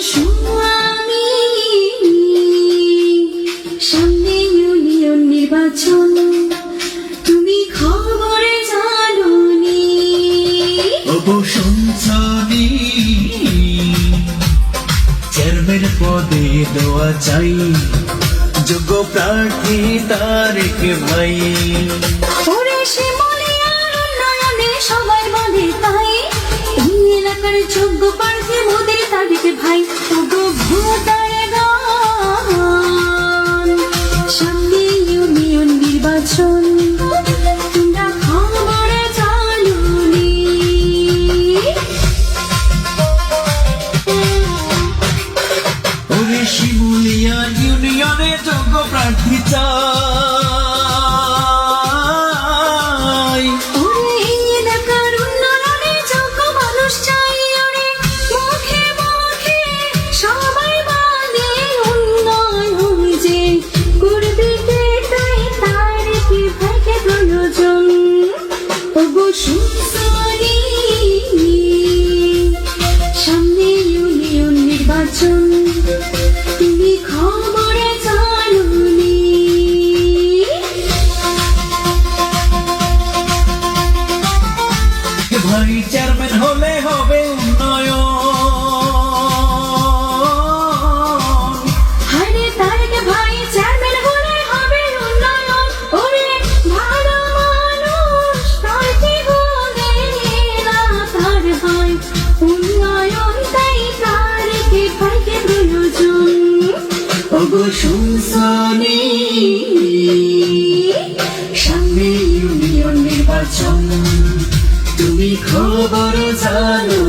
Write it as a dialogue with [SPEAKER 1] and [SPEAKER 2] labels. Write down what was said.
[SPEAKER 1] স্বামী সামনে ইউনিয়ন নির্বাচন, তুমি খবরে জানোনি?
[SPEAKER 2] অবসঞ্চনী চেয়ারম্যান পদে দেওয়া চাই, যোগ্য প্রার্থী তারেক ভাই।
[SPEAKER 1] ওরে শিমুলিয়ার উন্নয়নে সবাই বলে তাই, এই এলাকার যোগ্য প্রার্থী মোদের তারেক ভাই। ওগো ভোটারগণ, সামনে ইউনিয়ন নির্বাচন, তোমরা খবরে জানোনি?
[SPEAKER 2] ওরে শিমুলিয়ার ইউনিয়নে যোগ্য প্রার্থী চাই,
[SPEAKER 1] ওরে এই এলাকার উন্নয়নে যোগ্য মানুষ চাই। ওরে মুখে মুখে সবাই বলে উন্নয়ন যে করবে কে, তাই তারেক ভাইকে প্রয়োজন। ওগো শুনছনি, সামনে ইউনিয়ন নির্বাচন, তুমি খবরে জানোনি?
[SPEAKER 2] ভাই চেয়ারম্যান হলে হবে উন্নয়ন।
[SPEAKER 1] আরে তারেক ভাই চেয়ারম্যান হলে হবে উন্নয়ন। ওরে ভালো মানুষ প্রার্থী হলে না তার ভাই উন্নয়ন, তাই তারেক ভাইকে প্রয়োজন।
[SPEAKER 2] ওগো শুনছনি, সামনে ইউনিয়ন নির্বাচন, তুমি খবর জানো?